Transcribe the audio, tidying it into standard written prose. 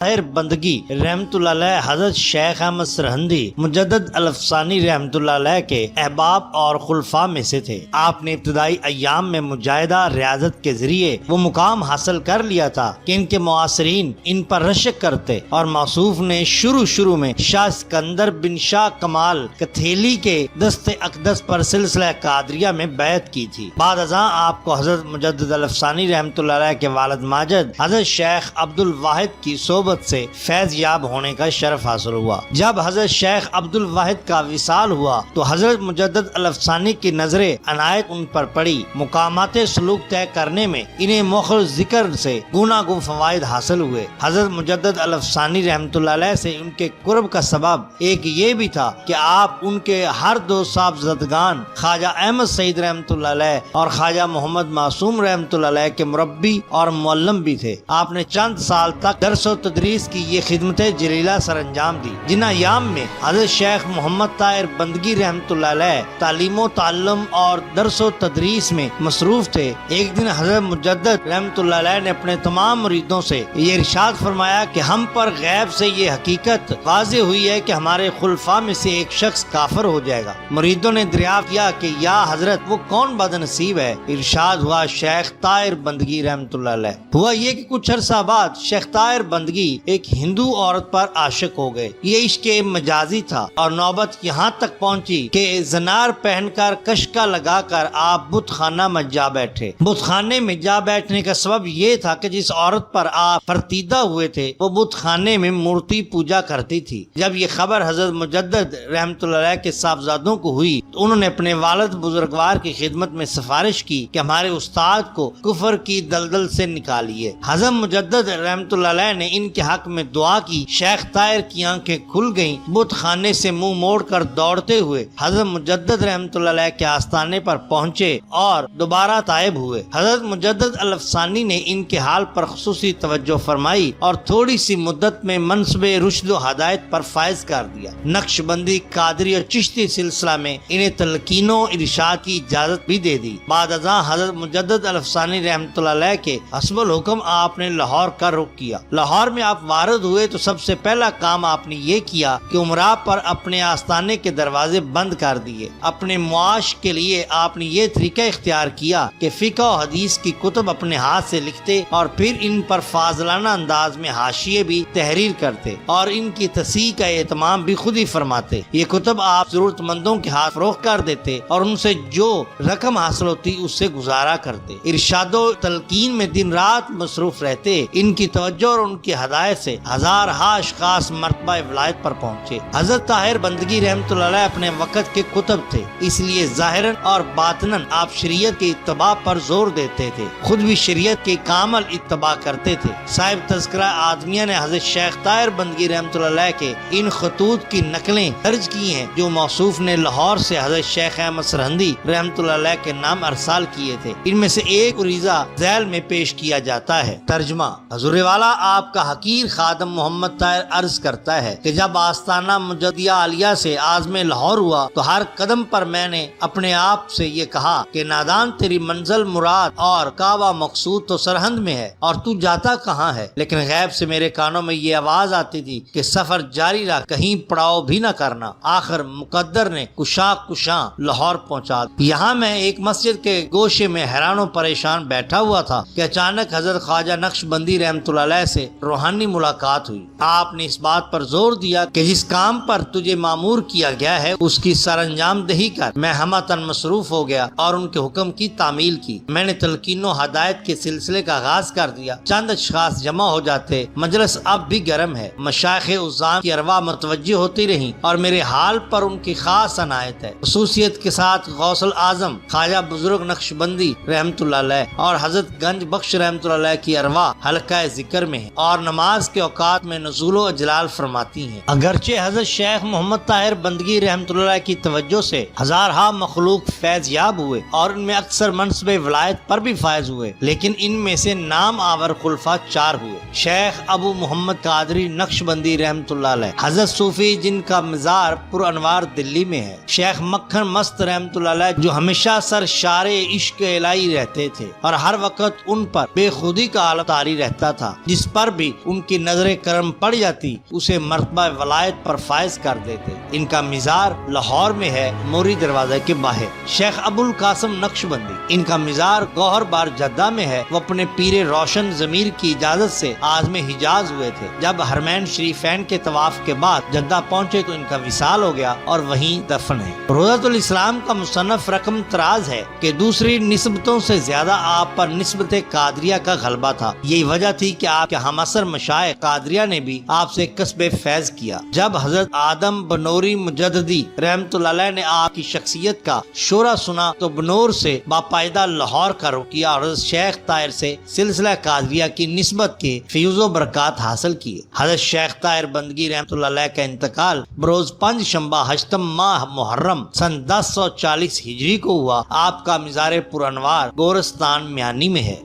طاہر بندگی رحمۃ اللہ علیہ حضرت شیخ احمد سرہندی مجدد الافسانی رحمۃ اللہ علیہ کے احباب اور خلفاء میں سے تھے۔ آپ نے ابتدائی ایام میں مجاہدہ ریاضت کے ذریعے وہ مقام حاصل کر لیا تھا کہ ان کے معاصرین ان پر رشک کرتے، اور موصوف نے شروع میں شاہ اسکندر بن شاہ کمال کتھیلی کے دست اقدس پر سلسلہ قادریہ میں بیعت کی تھی۔ بعد ازاں آپ کو حضرت مجدد الافسانی رحمۃ اللہ علیہ کے والد ماجد حضرت شیخ عبد الواحد کی صحبت سے فیض یاب ہونے کا شرف حاصل ہوا۔ جب حضرت شیخ عبد الواحد کا وصال ہوا تو حضرت مجدد الافسانی کی نظر عنایت ان پر پڑی۔ مقامات سلوک طے کرنے میں انہیں مخل ذکر سے گوناگون فوائد حاصل ہوئے۔ حضرت مجدد الافسانی رحمۃ اللہ علیہ سے ان کے قرب کا سبب ایک یہ بھی تھا کہ آپ ان کے ہر دو صاحبزادگان خواجہ احمد سعید رحمۃ اللہ علیہ اور خواجہ محمد معصوم رحمۃ اللہ علیہ کے مربی اور معلم بھی تھے۔ آپ نے چند سال تک درس و تدریس کی یہ خدمت جلیلہ سر انجام دی، جن ایام میں حضرت شیخ محمد طاہر بندگی رحمۃ اللہ علیہ تعلیم و تعلم اور درس و تدریس میں مصروف تھے۔ ایک دن حضرت مجدد رحمۃ اللہ علیہ نے اپنے تمام مریدوں سے یہ ارشاد فرمایا کہ ہم پر غیب سے یہ حقیقت واضح ہوئی ہے کہ ہمارے خلفاء میں سے ایک شخص کافر ہو جائے گا۔ مریدوں نے دریافت کیا کہ یا حضرت وہ کون بد نصیب ہے؟ ارشاد ہوا شیخ طاہر بندگی رحمۃ اللہ علیہ۔ ہوا یہ کہ کچھ عرصہ بعد شیخ طاہر بندگی ایک ہندو عورت پر عاشق ہو گئے۔ یہ عشق مجازی تھا اور نوبت یہاں تک پہنچی کہ زنار پہن کر کشکا لگا کر آپ بت خانہ میں جا بیٹھے۔ بت خانے میں جا بیٹھنے کا سبب یہ تھا کہ جس عورت پر آپ فرتیدہ ہوئے تھے وہ بت خانے میں مورتی پوجا کرتی تھی۔ جب یہ خبر حضرت مجدد رحمۃ اللہ علیہ کے صاحبزادوں کو ہوئی تو انہوں نے اپنے والد بزرگوار کی خدمت میں سفارش کی کہ ہمارے استاد کو کفر کی دلدل سے نکالیے۔ حضرت مجدد رحمۃ اللہ علیہ نے ان کے حق میں دعا کی۔ شیخ طاہر کی آنکھیں کھل گئیں۔ بت خانے سے منہ موڑ کر دوڑتے ہوئے حضرت مجدد رحمۃ اللہ علیہ کے آستانے پر پہنچے اور دوبارہ تائب ہوئے۔ حضرت مجدد الافسانی نے ان کے حال پر خصوصی توجہ فرمائی اور تھوڑی سی مدت میں منصب رشد و ہدایت پر فائز کر دیا۔ نقش بندی، قادری اور چشتی سلسلہ میں انہیں تلقین و ارشاد کی اجازت بھی دے دی۔ بعد ازاں حضرت مجدد الافسانی رحمۃ اللہ علیہ کے حسب الحکم آپ نے لاہور کا رخ کیا۔ لاہور میں آپ وارد ہوئے تو سب سے پہلا کام آپ نے یہ کیا کہ عمرہ پر اپنے آستانے کے دروازے بند کر دیے۔ اپنے معاش کے لیے آپ نے یہ طریقہ اختیار کیا کہ فقہ و حدیث کی کتب اپنے ہاتھ سے لکھتے اور پھر ان پر فاضلانہ انداز میں حاشیے بھی تحریر کرتے اور ان کی تصحیح کا اہتمام بھی خود ہی فرماتے۔ یہ کتب آپ ضرورت مندوں کے ہاتھ فروخت کر دیتے اور ان سے جو رقم حاصل ہوتی اس سے گزارا کرتے۔ ارشاد و تلقین میں دن رات مصروف رہتے۔ ان کی توجہ اور ان کی ہدایت سے ہزارہا اشخاص مرتبہ ولایت پر پہنچے۔ حضرت طاہر بندگی رحمۃ اللہ علیہ اپنے وقت کے کتب تھے، اس لیے ظاہراً اور باطناً آپ شریعت کی اتباع پر زور دیتے تھے، خود بھی شریعت کی کامل اتباع کرتے تھے۔ صاحب تذکرہ آدمیہ نے حضرت شیخ طاہر بندگی رحمۃ اللہ علیہ کے ان خطوط کی نقلیں درج کی ہیں جو موصوف نے لاہور سے حضرت شیخ احمد سرہندی رحمۃ اللہ علیہ کے نام ارسال کیے تھے۔ ان میں سے ایک عریضہ ذیل میں پیش کیا جاتا ہے۔ ترجمہ: حضور والا آپ کا حقیر خادم محمد طاہر عرض کرتا ہے کہ جب آستانہ مجدیہ عالیہ سے عازم لاہور ہوا تو ہر قدم پر میں نے اپنے آپ سے یہ کہا کہ نادان تیری منزل مراد اور کعبہ مقصود تو سرہند میں ہے اور تو جاتا کہاں ہے؟ لیکن غیب سے میرے کانوں میں یہ آواز آتی تھی کہ سفر جاری رکھ، کہیں پڑاؤ بھی نہ کرنا۔ آخر مقدر نے کشاں لاہور پہنچا۔ یہاں میں ایک مسجد کے گوشے میں حیران و پریشان بیٹھا ہوا تھا کہ اچانک حضرت خواجہ نقش بندی رحمۃ اللہ علیہ سے روحانی ملاقات ہوئی۔ آپ نے اس بات پر زور دیا کہ جس کام پر تجھے مامور کیا گیا ہے اس کی سر انجام دہی کر۔ میں ہمتاً مصروف ہو گیا اور ان کے حکم کی تعمیل کی۔ میں نے تلقین و ہدایت کے سلسلے کا آغاز کر دیا۔ چند اشخاص جمع ہو جاتے، مجلس اب بھی گرم ہے۔ مشائخ عظام کی ارواح متوجہ ہوتی رہیں اور میرے حال پر ان کی خاص عنایت ہے۔ خصوصیت کے ساتھ غوث الاعظم خواجہ بزرگ نقش بندی رحمۃ اللہ علیہ اور حضرت گنج بخش رحمۃ اللہ علیہ کی ارواح حلقہ ذکر میں ہیں اور نماز کے اوقات میں نزول و اجلال فرماتی ہیں۔ اگرچہ حضرت شیخ محمد طاہر بندگی رحمۃ اللہ علیہ کی توجہ سے ہزارہا مخلوق فیض یاب ہوئے اور ان میں اکثر منصب ولایت پر بھی فائز ہوئے، لیکن ان میں سے نام آور خلفاء 4 ہوئے۔ شیخ ابو محمد قادری نقش بندی رحمۃ اللہ علیہ، حضرت صوفی جن کا مزار پر انوار دلی میں ہے، شیخ مکھن مست رحمۃ اللہ علیہ جو ہمیشہ سر شار عشق الہی رہتے تھے اور ہر وقت ان پر بے خودی کا عالم طاری رہتا تھا، جس پر بھی ان کی نظر کرم پڑ جاتی اسے مرتبہ ولایت پر فائز کر دیتے۔ ان کا مزار لاہور میں ہے، موری دروازے کے باہر۔ شیخ ابو القاسم نقشبندی، ان کا مزار گوہر بار جدہ میں ہے۔ وہ اپنے پیر روشن ضمیر کی اجازت سے عازم حجاز ہوئے تھے۔ جب حرمین شریفین کے طواف کے بعد جدہ پہنچے تو ان کا وصال ہو گیا اور وہیں دفن ہے۔ روضۃ الاسلام کا مصنف رقم تراز ہے کہ دوسری نسبتوں سے زیادہ آپ پر نسبت قادریہ کا غلبہ تھا۔ یہی وجہ تھی کہ آپ کے ہمعصر مشائخ قادریہ نے بھی آپ سے کسب فیض کیا۔ جب حضرت آدم بنوری مجددی رحمۃ اللہ علیہ نے آپ کی شخصیت کا شعرہ سنا تو بنور سے باقاعدہ لاہور کا رخ کیا اور حضرت شیخ طاہر سے سلسلہ قادریہ کی نسبت کے فیوز و برکات حاصل کیے۔ حضرت شیخ طاہر بندگی رحمۃ اللہ علیہ کا انتقال بروز 5 شنبہ 8 ماہ محرم سن 1040 ہجری کو ہوا۔ آپ کا مزار پرانوار گورستان میانی میں ہے۔